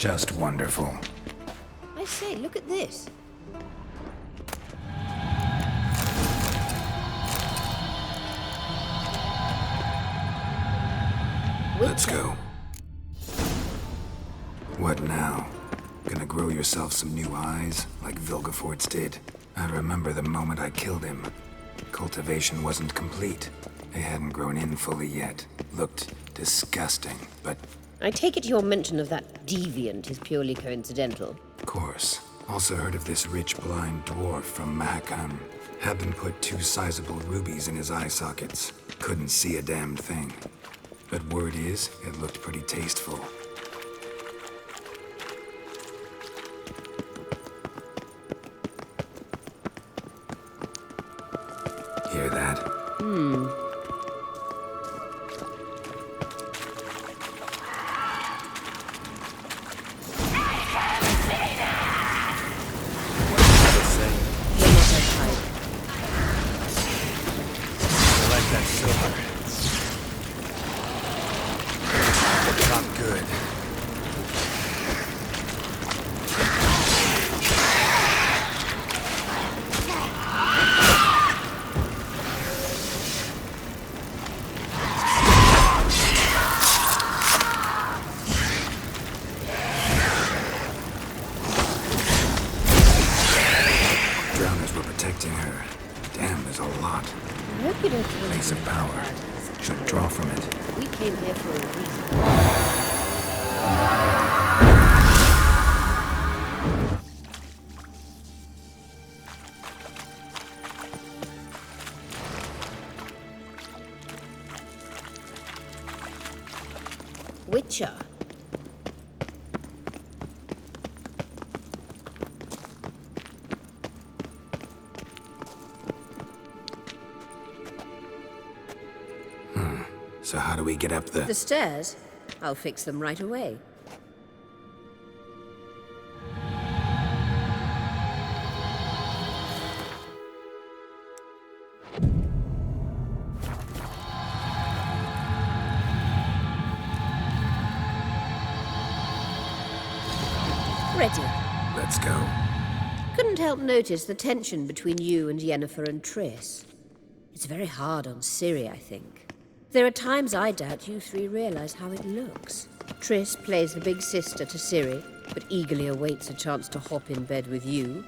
Just wonderful. I say, look at this. Let's go. What now? Gonna grow yourself some new eyes, like Vilgefortz did? I remember the moment I killed him. Cultivation wasn't complete. They hadn't grown in fully yet. Looked disgusting, but... I take it your mention of that deviant is purely coincidental. Of course. Also heard of this rich blind dwarf from Mahakam. Had them put 2 sizable rubies in his eye sockets. Couldn't see a damn thing. But word is, it looked pretty tasteful. Hear that? I like that silver. Not good. Drowners were protecting her. Damn, there's a lot. I hope you don't feel Place of power. Should draw from it. we came here for a reason. Witcher. So how do we get up the... The stairs? I'll fix them right away. Ready. Let's go. Couldn't help notice the tension between you and Yennefer and Triss. It's very hard on Ciri, I think. There are times I doubt you 3 realize how it looks. Triss plays the big sister to Ciri, but eagerly awaits a chance to hop in bed with you.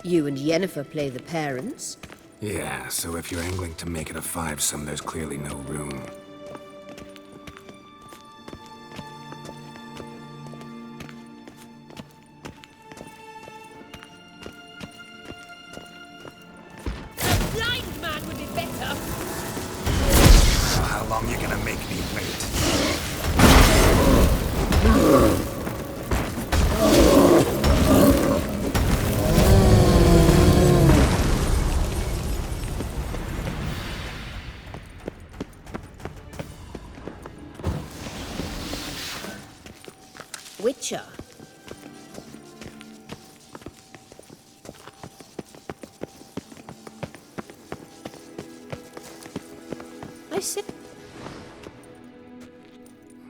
You and Yennefer play the parents. Yeah, so if you're angling to make it a 5-some, there's clearly no room. A blind man would be better. How long you gonna make me wait? Witcher. I said...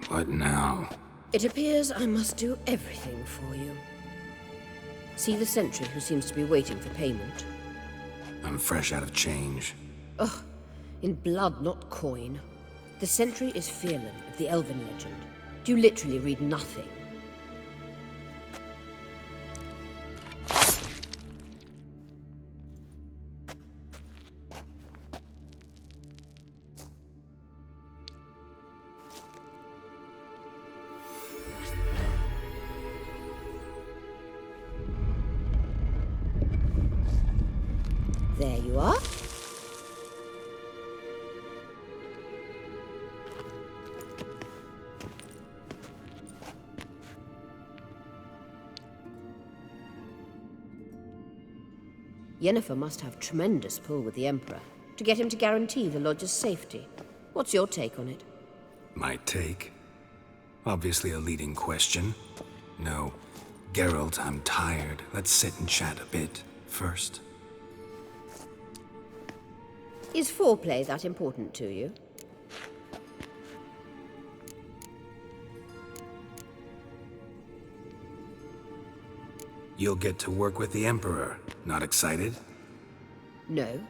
What now? It appears I must do everything for you. See the sentry who seems to be waiting for payment? I'm fresh out of change. Ugh, in blood, not coin. The sentry is Firlan of the Elven legend. You literally read nothing. There you are. Yennefer must have tremendous pull with the Emperor to get him to guarantee the lodge's safety. What's your take on it? My take? Obviously a leading question. No. Geralt, I'm tired. Let's sit and chat a bit first. Is foreplay that important to you? You'll get to work with the Emperor. Not excited? No.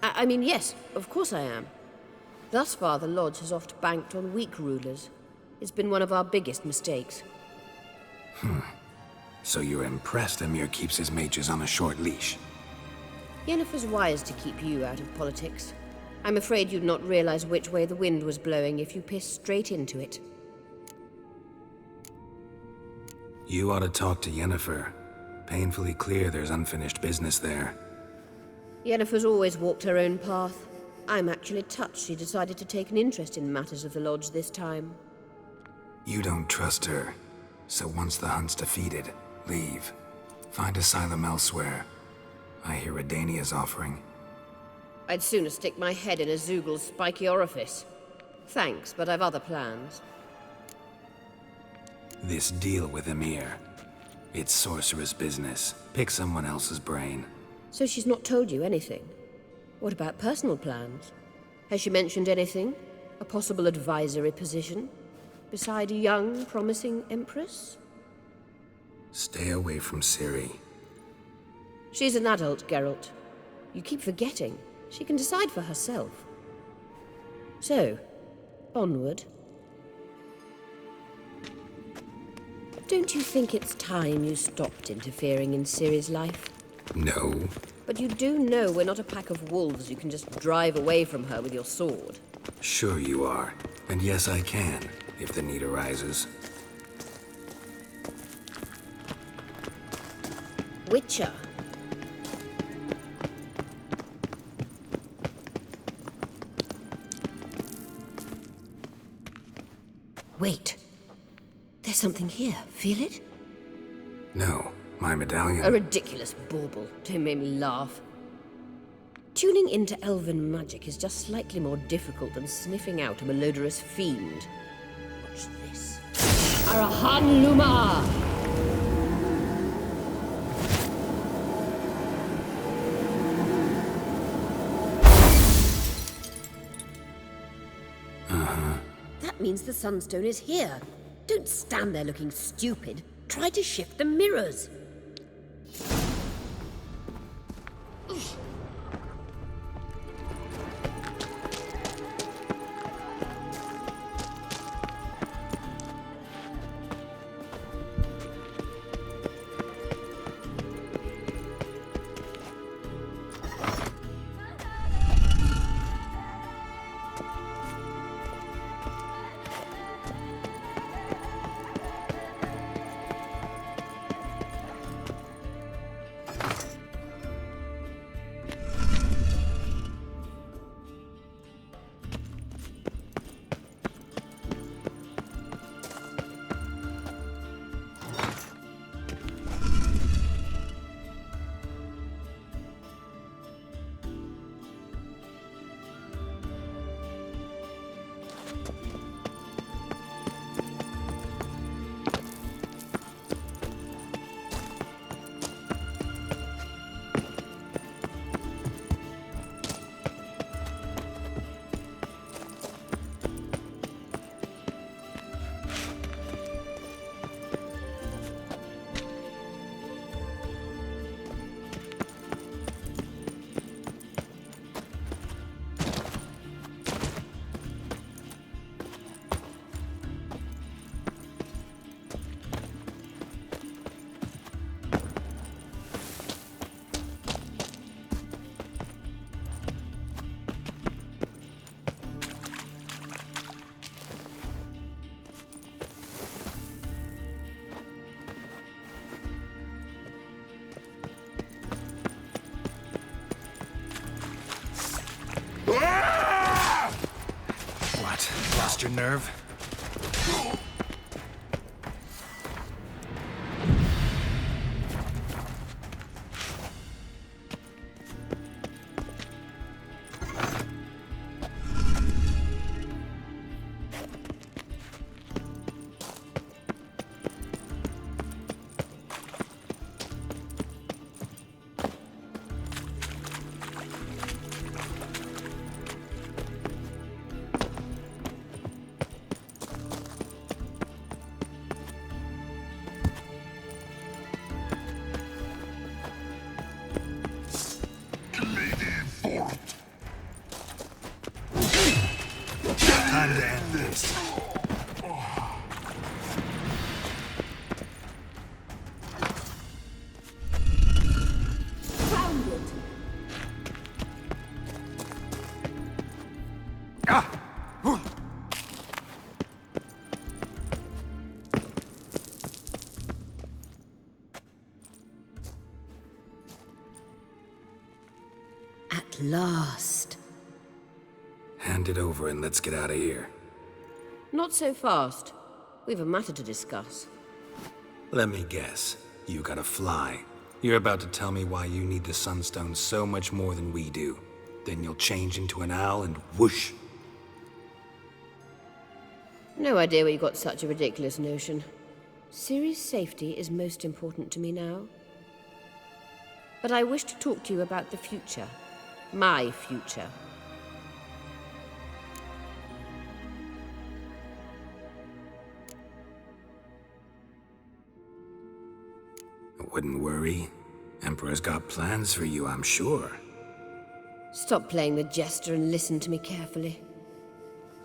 I mean, yes, of course I am. Thus far, the Lodge has oft banked on weak rulers. It's been one of our biggest mistakes. So you're impressed Emir keeps his mages on a short leash? Yennefer's wise to keep you out of politics. I'm afraid you'd not realize which way the wind was blowing if you pissed straight into it. You ought to talk to Yennefer. Painfully clear there's unfinished business there. Yennefer's always walked her own path. I'm actually touched she decided to take an interest in matters of the Lodge this time. You don't trust her. So once the hunt's defeated, leave. Find asylum elsewhere. I hear Redania's offering. I'd sooner stick my head in a Zoogl's spiky orifice. Thanks, but I've other plans. This deal with Emir. It's sorceress business. Pick someone else's brain. So she's not told you anything? What about personal plans? Has she mentioned anything? A possible advisory position? Beside a young, promising Empress? Stay away from Ciri. She's an adult, Geralt. You keep forgetting. She can decide for herself. So, onward. Don't you think it's time you stopped interfering in Ciri's life? No. But you do know we're not a pack of wolves you can just drive away from her with your sword. Sure you are. And yes, I can, if the need arises. Witcher. Wait. There's something here. Feel it? No, my medallion. A ridiculous bauble. Don't make me laugh. Tuning into elven magic is just slightly more difficult than sniffing out a malodorous fiend. Watch this. Arahan Luma! That means the Sunstone is here. Don't stand there looking stupid. Try to shift the mirrors. What? Lost your nerve? stand this. Grounded. At last. Hand it over and let's get out of here. Not so fast. We've a matter to discuss. Let me guess. You gotta fly. You're about to tell me why you need the Sunstone so much more than we do. Then you'll change into an owl and whoosh. No idea where you got such a ridiculous notion. Ciri's safety is most important to me now. But I wish to talk to you about the future. My future. Wouldn't worry. Emperor's got plans for you, I'm sure. Stop playing the jester and listen to me carefully.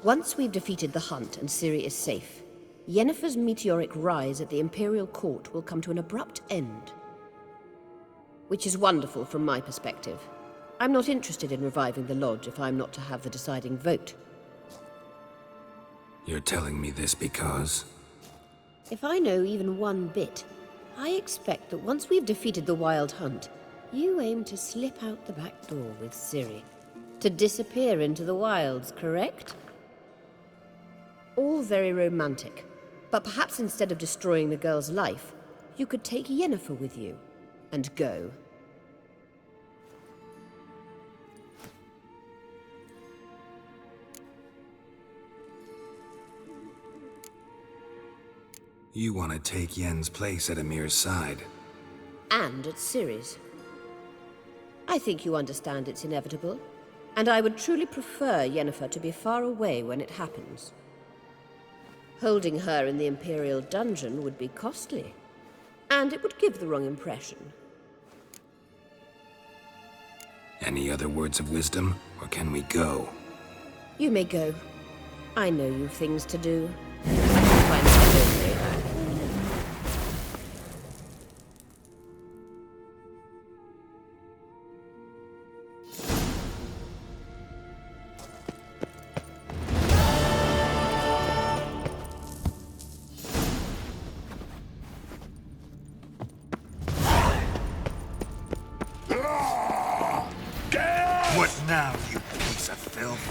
Once we've defeated the Hunt and Ciri is safe, Yennefer's meteoric rise at the Imperial Court will come to an abrupt end. Which is wonderful from my perspective. I'm not interested in reviving the Lodge if I'm not to have the deciding vote. You're telling me this because... If I know even one bit, I expect that once we've defeated the Wild Hunt, you aim to slip out the back door with Ciri. To disappear into the wilds, correct? All very romantic. But perhaps instead of destroying the girl's life, you could take Yennefer with you and go. You want to take Yen's place at Amir's side. And at Ciri's. I think you understand it's inevitable, and I would truly prefer Yennefer to be far away when it happens. Holding her in the Imperial dungeon would be costly, and it would give the wrong impression. Any other words of wisdom, or can we go? You may go. I know you've things to do. I can find my own way back. What now, you piece of filth?